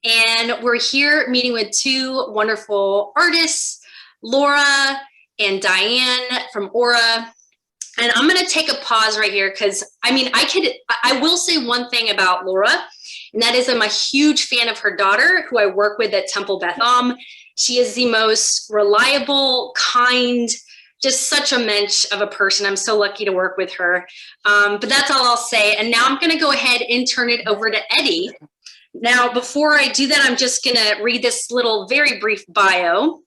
And we're here meeting with two wonderful artists, Laura and Diane from Aura. And I'm going to take a pause right here because I will say one thing about Laura, and that is I'm a huge fan of her daughter, who I work with at Temple Beth Am. She is the most reliable, kind, just such a mensch of a person. I'm so lucky to work with her. But that's all I'll say. And now I'm going to go ahead and turn it over to Eddie. Now, before I do that, I'm just going to read this little very brief bio.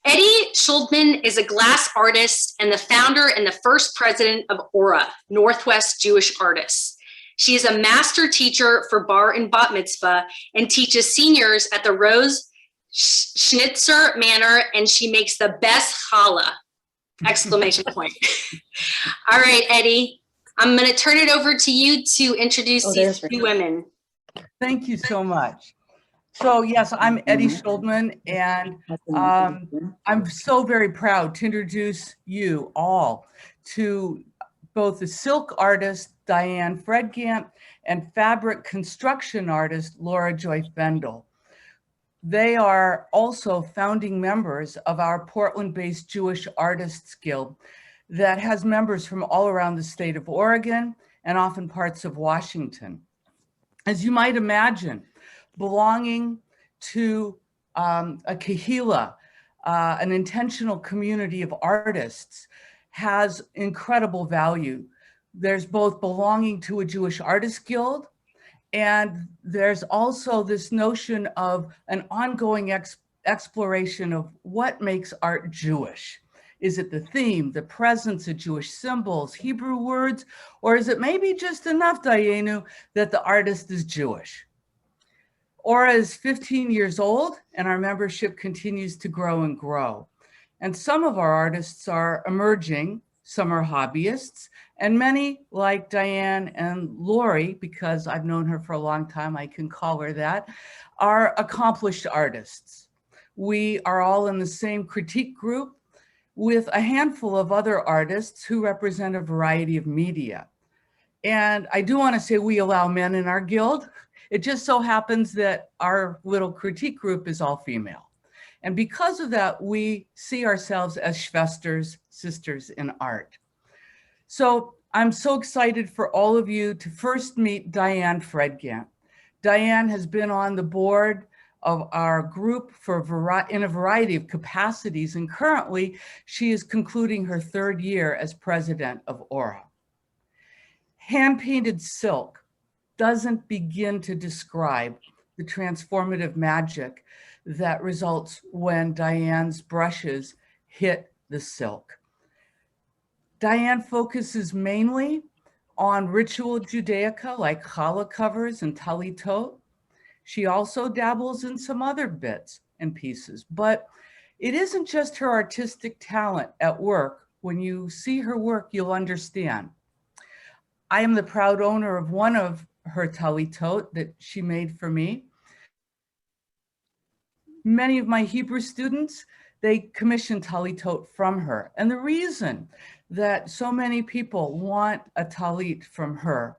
Eddie Shuldman is a glass artist and the founder and the first president of Aura, Northwest Jewish Artists. She is a master teacher for bar and bat mitzvah and teaches seniors at the Rose Schnitzer Manor, and she makes the best challah! Exclamation point. All right, Eddie, I'm going to turn it over to you to introduce these two women. Thank you so much. So yes, I'm Eddie Shuldman, and I'm so very proud to introduce you all to both the silk artist Diane Fredgant and fabric construction artist Laura Joy Bendel. They are also founding members of our Portland-based Jewish Artists Guild that has members from all around the state of Oregon and often parts of Washington. As you might imagine, belonging to a kahila, an intentional community of artists, has incredible value. There's both belonging to a Jewish Artists Guild, and there's also this notion of an ongoing exploration of what makes art Jewish. Is it the theme, the presence of Jewish symbols, Hebrew words, or is it maybe just enough, Diane, that the artist is Jewish? Aura is 15 years old, and our membership continues to grow and grow. And some of our artists are emerging, some are hobbyists, and many, like Diane and Lori, because I've known her for a long time, I can call her that, are accomplished artists. We are all in the same critique group with a handful of other artists who represent a variety of media. And I do want to say we allow men in our guild. It just so happens that our little critique group is all female. And because of that, we see ourselves as Schwesters, sisters in art. So I'm so excited for all of you to first meet Diane Fredgant. Diane has been on the board of our group in a variety of capacities, and currently she is concluding her third year as president of Aura. Hand-painted silk doesn't begin to describe the transformative magic that results when Diane's brushes hit the silk. Diane focuses mainly on ritual Judaica like challah covers and talitot. She also dabbles in some other bits and pieces, but it isn't just her artistic talent at work. When you see her work, you'll understand. I am the proud owner of one of her talitot that she made for me. Many of my Hebrew students, they commission talitot from her. And the reason that so many people want a talit from her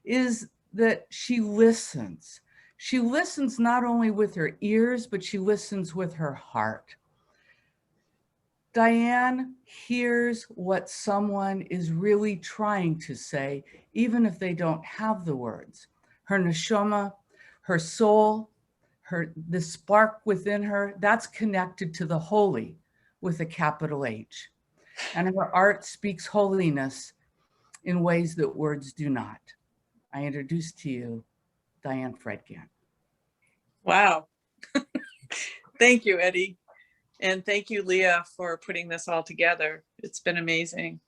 is that she listens. She listens not only with her ears, but she listens with her heart. Diane hears what someone is really trying to say, even if they don't have the words. Her neshama, her soul, the spark within her, that's connected to the holy with a capital H. And her art speaks holiness in ways that words do not. I introduce to you Diane Fredgant. Wow. Thank you, Eddie. And thank you, Leah, for putting this all together. It's been amazing.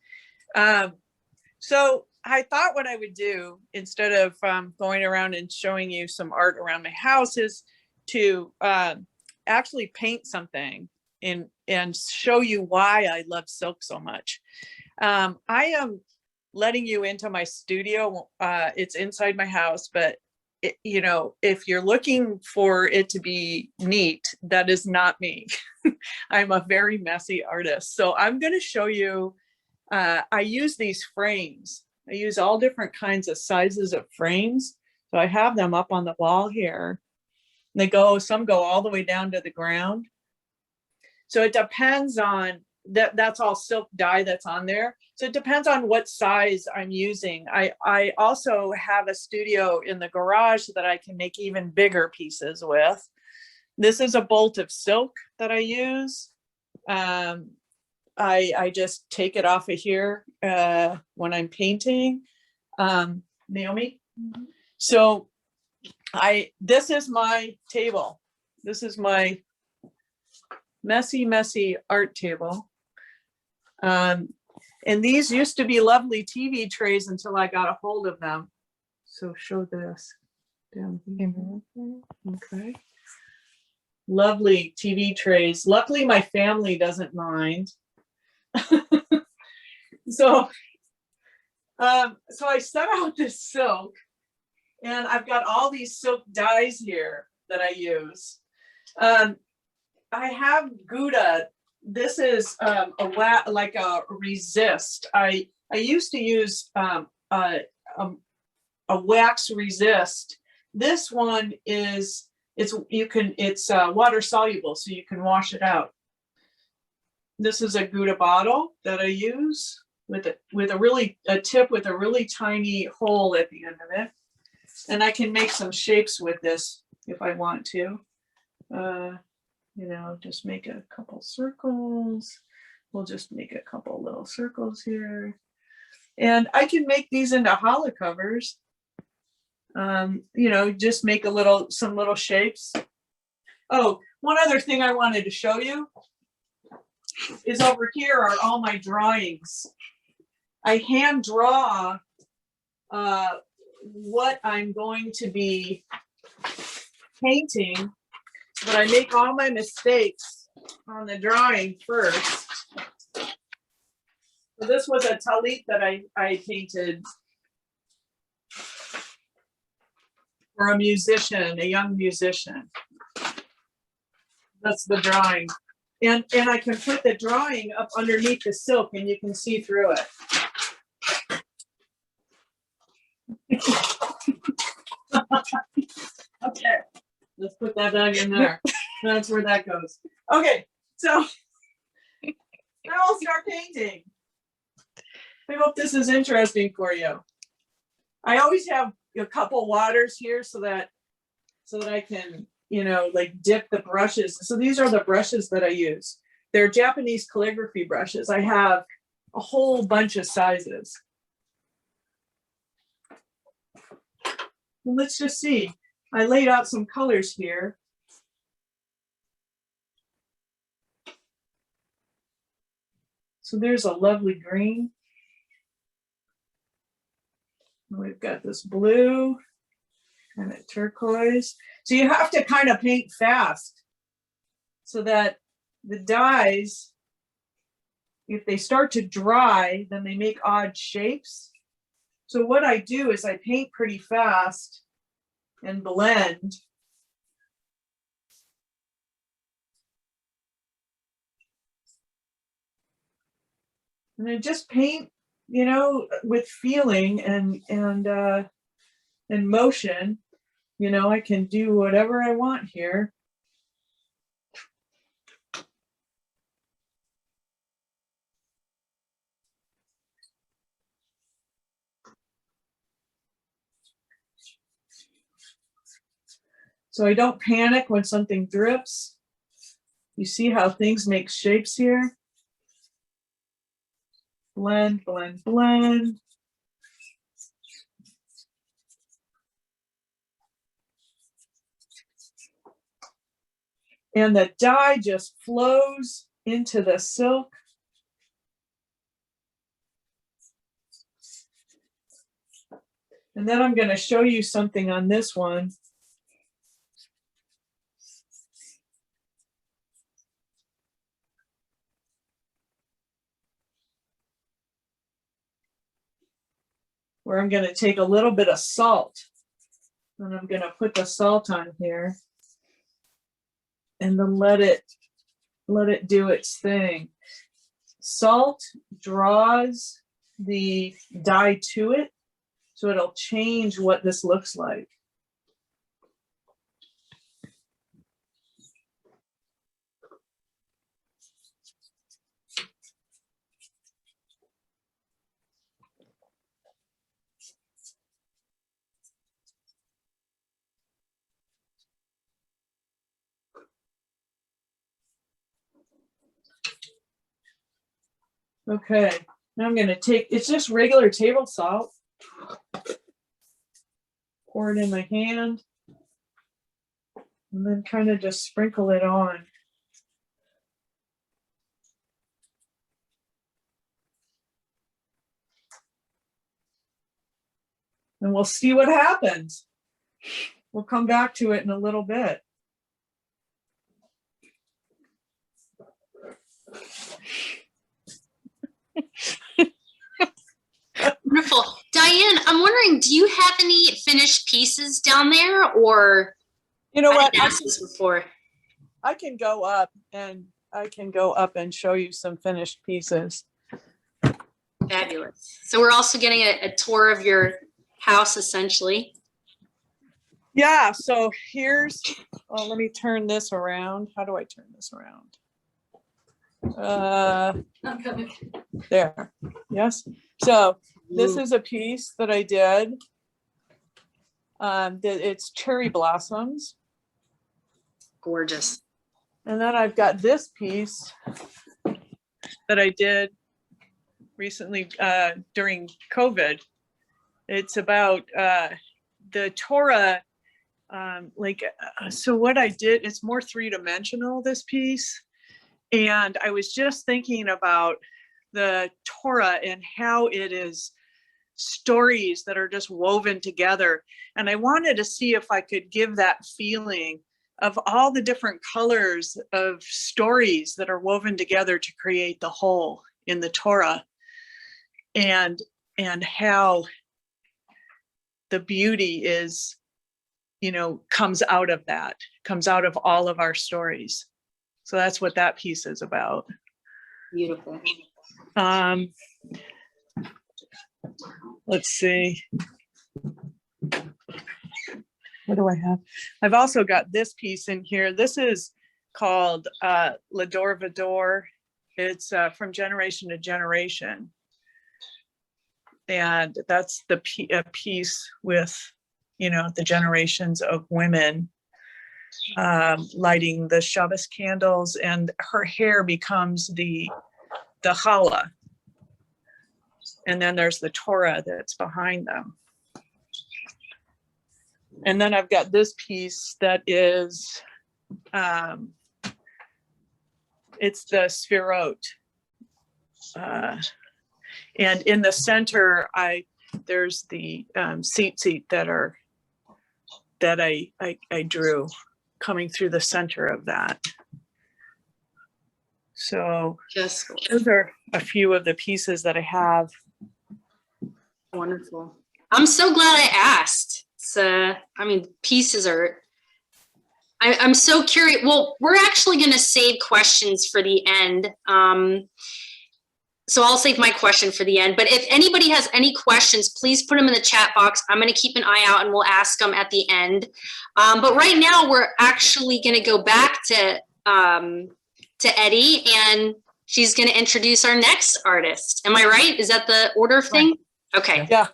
So I thought what I would do, instead of going around and showing you some art around my house, is to actually paint something and show you why I love silk so much. I am letting you into my studio. It's inside my house, but you know, if you're looking for it to be neat, that is not me. I'm a very messy artist. So I'm going to show you, I use these frames. I use all different kinds of sizes of frames So I have them up on the wall here. Some go all the way down to the ground. So it depends on that's all silk dye that's on there. So it depends on what size I'm using. I also have a studio in the garage that I can make even bigger pieces with. This is a bolt of silk that I use. I just take it off of here when I'm painting. Naomi? Mm-hmm. So this is my table. This is my messy art table. And these used to be lovely TV trays until I got a hold of them. So show this down here. Okay. Lovely TV trays. Luckily, my family doesn't mind. So I set out this silk, and I've got all these silk dyes here that I use. I have Gouda. This is like a resist. I used to use a wax resist. This one is it's water soluble, so you can wash it out. This is a Gouda bottle that I use with a tip with a really tiny hole at the end of it, and I can make some shapes with this if I want to. Just make a couple circles. We'll just make a couple little circles here. And I can make these into hollow covers. Just make some little shapes. Oh, one other thing I wanted to show you is over here are all my drawings. I hand draw what I'm going to be painting, but I make all my mistakes on the drawing first. So this was a talit that I painted for a musician, a young musician. That's the drawing. And I can put the drawing up underneath the silk and you can see through it. Okay, let's put that back in there. That's where that goes. Okay, so now I'll start painting. I hope this is interesting for you. I always have a couple waters here so that I can, like dip the brushes. So these are the brushes that I use. They're Japanese calligraphy brushes. I have a whole bunch of sizes. Well, let's just see. I laid out some colors here. So there's a lovely green. We've got this blue, kind of turquoise. So you have to kind of paint fast so that the dyes, if they start to dry, then they make odd shapes. So what I do is I paint pretty fast and blend. And I just paint, with feeling and motion. I can do whatever I want here. So I don't panic when something drips. You see how things make shapes here? Blend, blend, blend. And the dye just flows into the silk. And then I'm going to show you something on this one. Where I'm going to take a little bit of salt and I'm going to put the salt on here and then let it do its thing. Salt draws the dye to it, so it'll change what this looks like. Okay, now I'm gonna take, it's just regular table salt. Pour it in my hand. And then kind of just sprinkle it on. And we'll see what happens. We'll come back to it in a little bit. Wonderful. Diane, I'm wondering, do you have any finished pieces down there, or You know I what? didn't ask this before. I can go up and show you some finished pieces. Fabulous. So we're also getting a tour of your house, essentially. Yeah, so here's, oh, let me turn this around. How do I turn this around? There, yes. So this is a piece that I did. It's cherry blossoms. Gorgeous. And then I've got this piece that I did recently during COVID. It's about the Torah. So what I did, it's more three-dimensional, this piece. And I was just thinking about the Torah and how it is stories that are just woven together. And I wanted to see if I could give that feeling of all the different colors of stories that are woven together to create the whole in the Torah, and how the beauty is, you know, comes out of that, comes out of all of our stories. So that's what that piece is about. Beautiful. Let's see. What do I have? I've also got this piece in here. This is called L'Ador Vador. It's from generation to generation. And that's the piece with, you know, the generations of women lighting the Shabbos candles, and her hair becomes the challah. And then there's the Torah that's behind them. And then I've got this piece that is, it's the Sfirot. And in the center, there's the tzitzit that I drew coming through the center of that. So Just those are a few of the pieces that I have. wonderful. I'm so glad I asked. I mean, pieces are, I'm so curious. Well, we're actually going to save questions for the end. So I'll save my question for the end. But if anybody has any questions, please put them in the chat box. I'm going to keep an eye out and we'll ask them at the end. But right now we're actually going to go back to Eddie, and she's going to introduce our next artist. Am I right? Is that the order of thing? Okay. Yeah.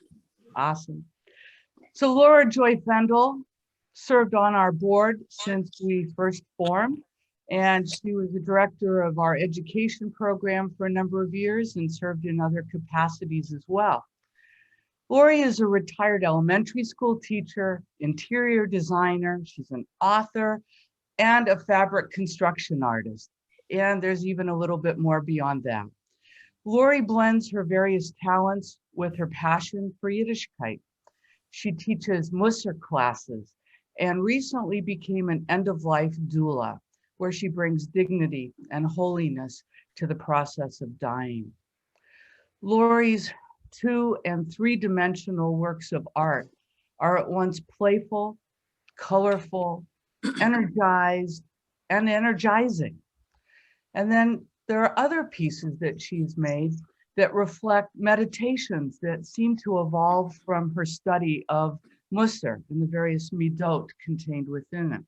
Awesome. So Laura Joy Fendel served on our board since we first formed, and she was the director of our education program for a number of years and served in other capacities as well. Lori is a retired elementary school teacher, interior designer. She's an author and a fabric construction artist. And there's even a little bit more beyond that. Lori blends her various talents with her passion for Yiddishkeit. She teaches Musar classes and recently became an end-of-life doula, where she brings dignity and holiness to the process of dying. Lori's 2- and 3-dimensional works of art are at once playful, colorful, energized, and energizing. And then there are other pieces that she's made that reflect meditations that seem to evolve from her study of Musar and the various midot contained within it.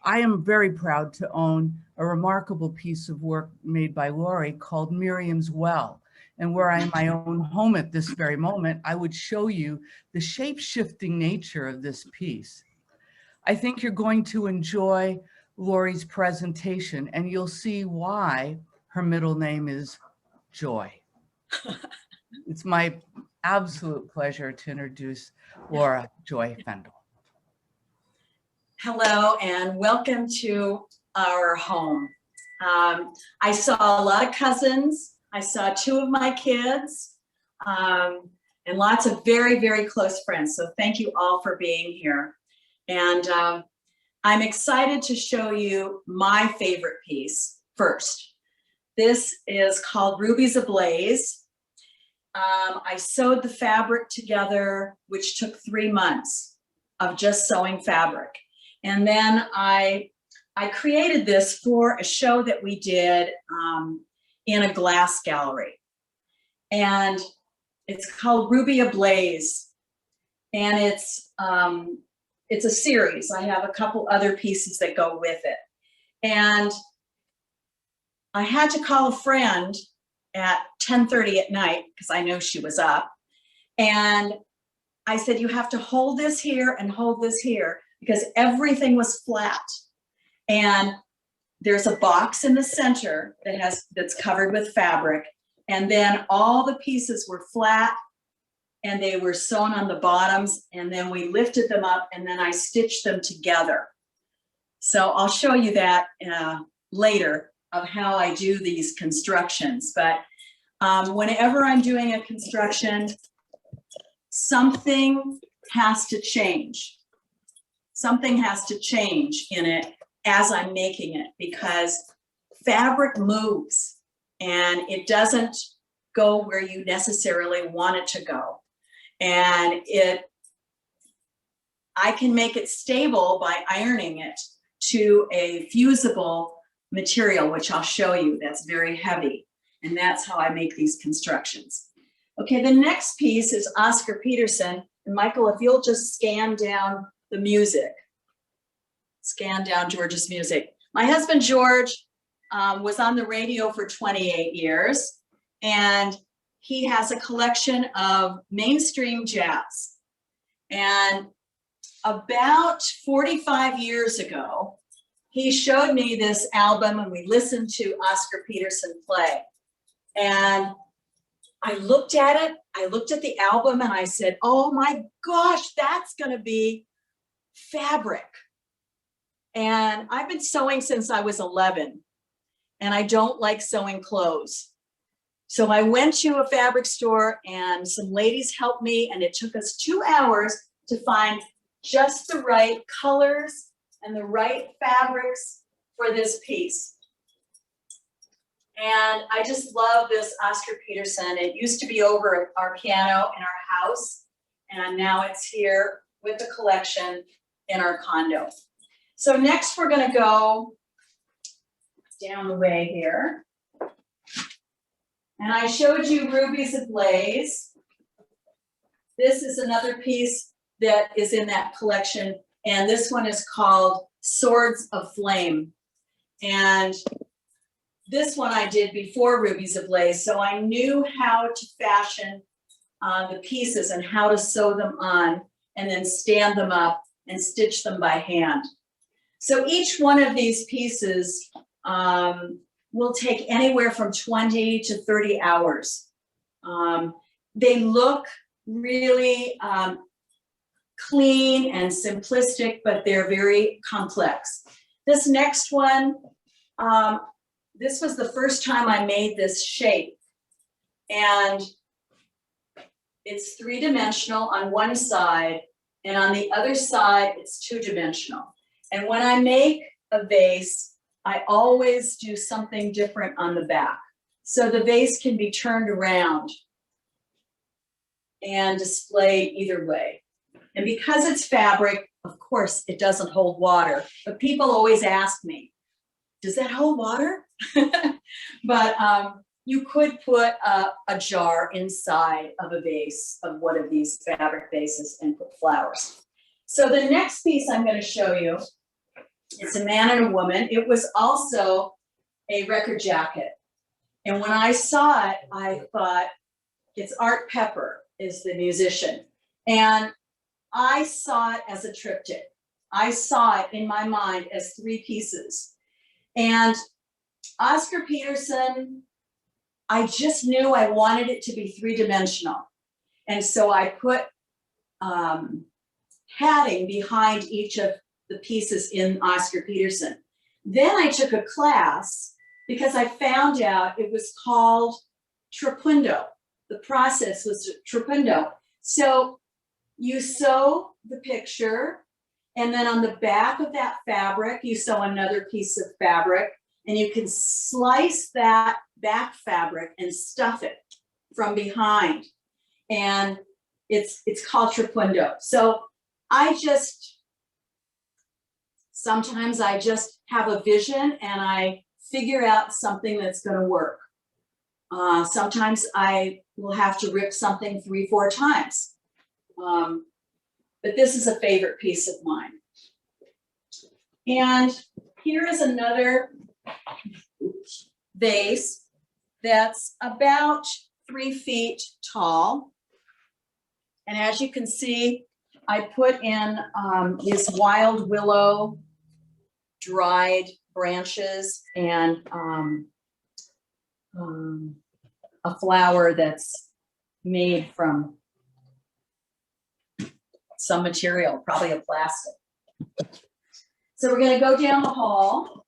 I am very proud to own a remarkable piece of work made by Lori called Miriam's Well. And were I in my own home at this very moment, I would show you the shape-shifting nature of this piece. I think you're going to enjoy Lori's presentation, and you'll see why her middle name is Joy. It's my absolute pleasure to introduce Laura Joy Bendel. Hello and welcome to our home. I saw a lot of cousins. I saw 2 of my kids and lots of very, very close friends. So thank you all for being here. And I'm excited to show you my favorite piece first. This is called Rubies Ablaze. I sewed the fabric together, which took 3 months of just sewing fabric. And then I created this for a show that we did in a glass gallery. And it's called Ruby Ablaze. And it's a series. I have a couple other pieces that go with it. And I had to call a friend at 10:30 at night because I know she was up. And I said, you have to hold this here and hold this here because everything was flat. And there's a box in the center that's covered with fabric. And then all the pieces were flat and they were sewn on the bottoms. And then we lifted them up and then I stitched them together. So I'll show you that later of how I do these constructions. But whenever I'm doing a construction, something has to change. Something has to change in it as I'm making it because fabric moves and it doesn't go where you necessarily want it to go. And I can make it stable by ironing it to a fusible material, which I'll show you, that's very heavy. And that's how I make these constructions. Okay, the next piece is Oscar Peterson. And Michael, if you'll just scan down the music. Scan down George's music. My husband, George, was on the radio for 28 years. And he has a collection of mainstream jazz. And about 45 years ago, he showed me this album and we listened to Oscar Peterson play. And I looked at it, I looked at the album and I said, oh my gosh, that's gonna be fabric. And I've been sewing since I was 11 and I don't like sewing clothes. So I went to a fabric store and some ladies helped me and it took us 2 hours to find just the right colors and the right fabrics for this piece. And I just love this Oscar Peterson. It used to be over our piano in our house, and now it's here with the collection in our condo. So next we're gonna go down the way here. And I showed you Rubies Ablaze. This is another piece that is in that collection. And this one is called Swords of Flame. And this one I did before Rubies Ablaze. So I knew how to fashion the pieces and how to sew them on and then stand them up and stitch them by hand. So each one of these pieces will take anywhere from 20 to 30 hours. They look really clean and simplistic, but they're very complex. This next one, this was the first time I made this shape. And it's 3-dimensional on one side, and on the other side, it's 2-dimensional. And when I make a vase, I always do something different on the back. So the vase can be turned around and displayed either way. And because it's fabric, of course, it doesn't hold water. But people always ask me, does that hold water? But you could put a jar inside of a vase of one of these fabric vases and put flowers. So the next piece I'm going to show you, it's a man and a woman. It was also a record jacket. And when I saw it, I thought, it's Art Pepper is the musician. And I saw it as a triptych. I saw it in my mind as 3 pieces. And Oscar Peterson I just knew I wanted it to be three-dimensional. And so I put padding behind each of the pieces in Oscar Peterson. Then I took a class because I found out it was called trapundo. The process was trapundo. So you sew the picture, and then on the back of that fabric, you sew another piece of fabric, and you can slice that back fabric and stuff it from behind. And it's called trapundo. So sometimes I just have a vision and I figure out something that's going to work. Sometimes I will have to rip something 3-4 times. But this is a favorite piece of mine. And here is another vase that's about 3 feet tall. And as you can see, I put in these wild willow dried branches and a flower that's made from some material, probably a plastic. So we're going to go down the hall.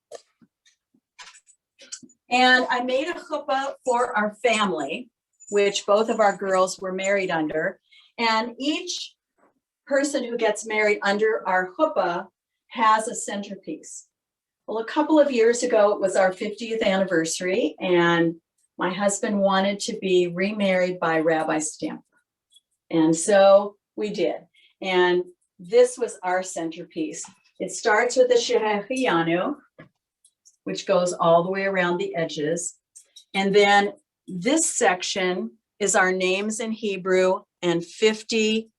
And I made a chuppah for our family, which both of our girls were married under. And each person who gets married under our chuppah has a centerpiece. Well, a couple of years ago, it was our 50th anniversary, and my husband wanted to be remarried by Rabbi Stamper. And so we did. And this was our centerpiece. It starts with the Shehecheyanu, which goes all the way around the edges. And then this section is our names in Hebrew and 50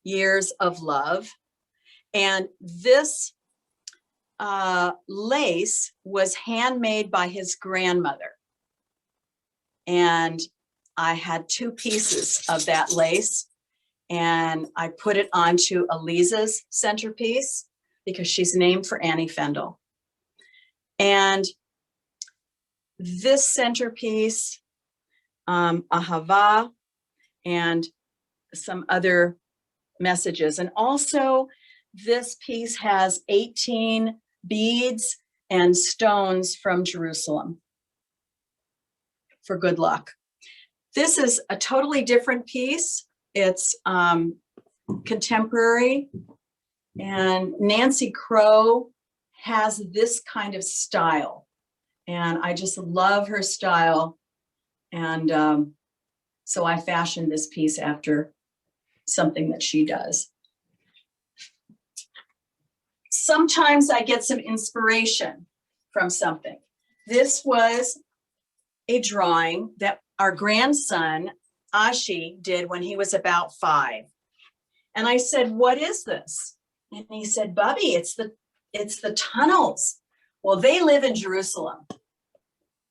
years of love. And this lace was handmade by his grandmother. And I had 2 pieces of that lace, and I put it onto Eliza's centerpiece because she's named for Annie Fendel. And this centerpiece, Ahava, and some other messages. And also this piece has 18 beads and stones from Jerusalem for good luck. This is a totally different piece. It's contemporary, and Nancy Crowe has this kind of style, and I just love her style. And so I fashioned this piece after something that she does. Sometimes I get some inspiration from something. This was a drawing that our grandson, Ashi, did when he was about 5. And I said, "What is this?" And he said, "Bubby, it's the tunnels." Well, they live in Jerusalem.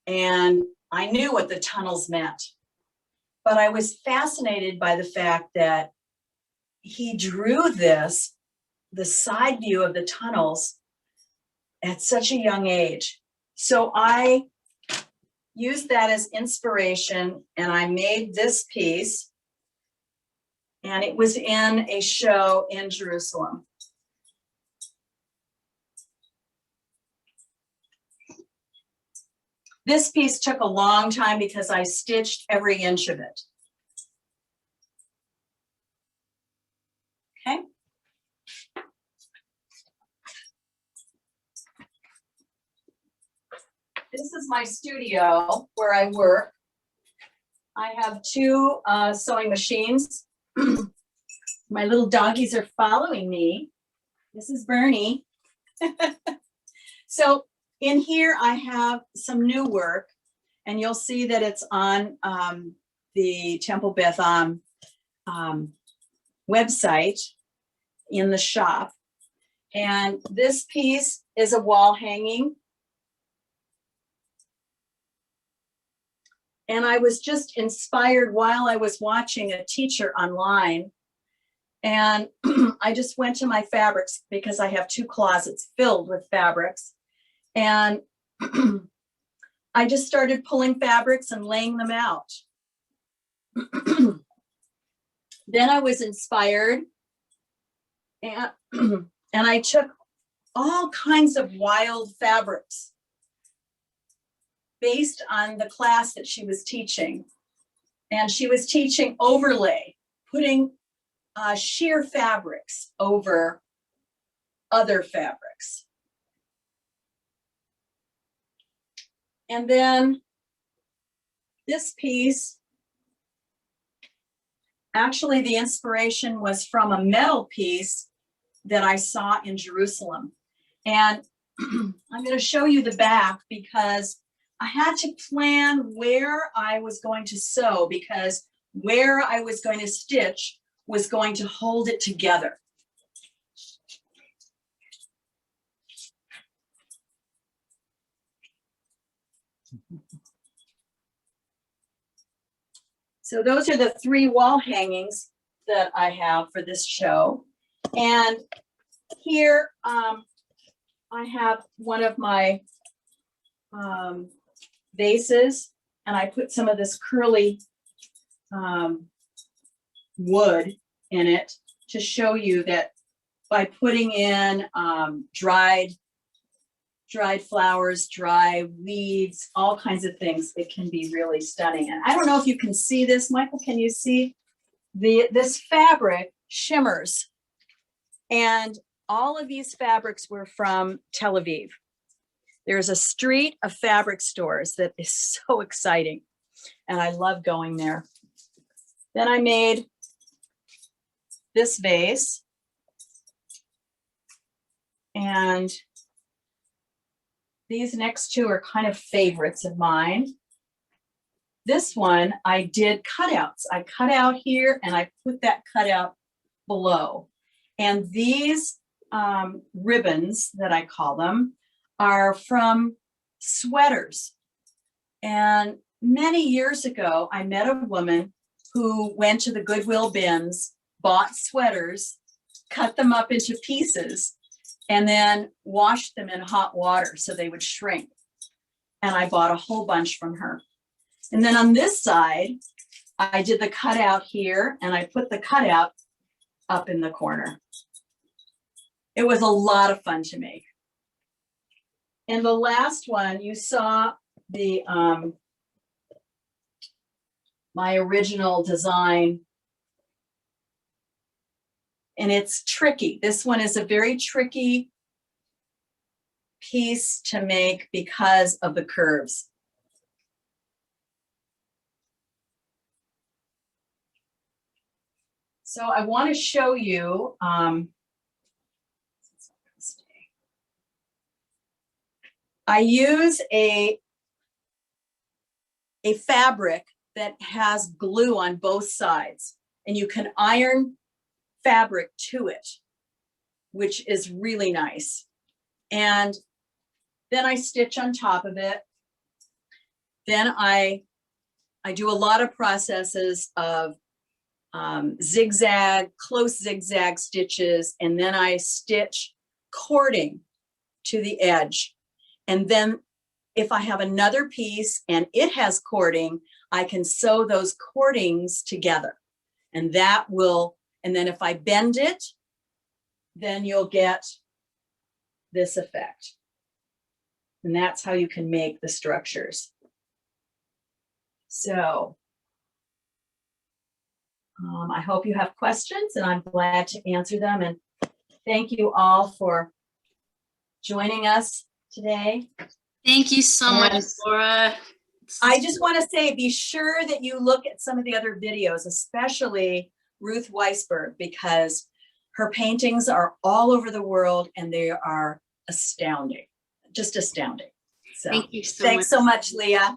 And I knew what the tunnels meant. But I was fascinated by the fact that he drew this, the side view of the tunnels, at such a young age. So I used that as inspiration, and I made this piece, and it was in a show in Jerusalem. This piece took a long time because I stitched every inch of it. Okay. This is my studio where I work. I have 2 sewing machines. My little doggies are following me. This is Bernie. So in here I have some new work, and you'll see that it's on the Temple Beth website in the shop. And this piece is a wall hanging. And I was just inspired while I was watching a teacher online. And I just went to my fabrics because I have 2 closets filled with fabrics. And I just started pulling fabrics and laying them out. Then I was inspired, and I took all kinds of wild fabrics based on the class that she was teaching. And she was teaching overlay, putting sheer fabrics over other fabrics. And then this piece, actually the inspiration was from a metal piece that I saw in Jerusalem. And I'm going to show you the back because I had to plan where I was going to sew, because where I was going to stitch was going to hold it together. So those are the 3 wall hangings that I have for this show. And here I have one of my vases, and I put some of this curly wood in it to show you that by putting in dried flowers, dry weeds, all kinds of things, it can be really stunning. And I don't know if you can see this, Michael, can you see? This fabric shimmers. And all of these fabrics were from Tel Aviv. There's a street of fabric stores that is so exciting, and I love going there. Then I made this vase, and these next 2 are kind of favorites of mine. This one, I did cutouts. I cut out here and I put that cutout below. And these ribbons, that I call them, are from sweaters. And many years ago, I met a woman who went to the Goodwill bins, bought sweaters, cut them up into pieces, and then washed them in hot water so they would shrink. And I bought a whole bunch from her. And then on this side, I did the cutout here, and I put the cutout up in the corner. It was a lot of fun to make. And the last one, you saw the my original design, and it's tricky. This one is a very tricky piece to make because of the curves. So I want to show you, I use a fabric that has glue on both sides, and you can iron fabric to it, which is really nice. And then I stitch on top of it. Then I do a lot of processes of zigzag, close zigzag stitches, and then I stitch cording to the edge. And then if I have another piece and it has cording, I can sew those cordings together. And that will, and then if I bend it, then you'll get this effect. And that's how you can make the structures. So I hope you have questions, and I'm glad to answer them. And thank you all for joining us today. Thank you so much, Laura. I just want to say, be sure that you look at some of the other videos, especially Ruth Weisberg, because her paintings are all over the world and they are astounding, just astounding. So thank you so thanks much. so much, Leah.